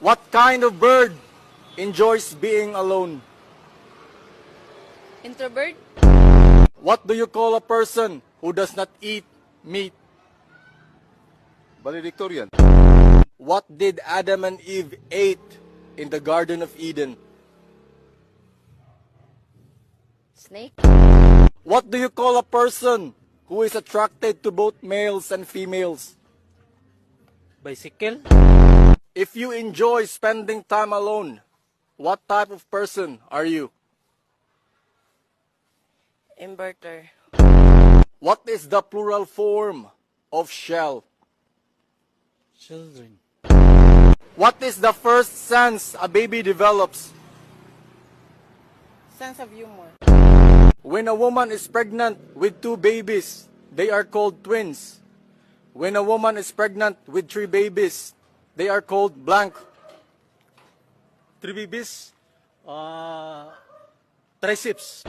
What kind of bird enjoys being alone? Introvert? What do you call a person who does not eat meat? Valedictorian. What did Adam and Eve ate in the Garden of Eden? Snake? What do you call a person who is attracted to both males and females? Bicycle? If you enjoy spending time alone, what type of person are you? Inverter? What is the plural form of shell? Children. What is the first sense a baby develops? Sense of humor? When a woman is pregnant with 2 babies, they are called twins. When a woman is pregnant with 3 babies, they are called blank. 3 babies. Triceps.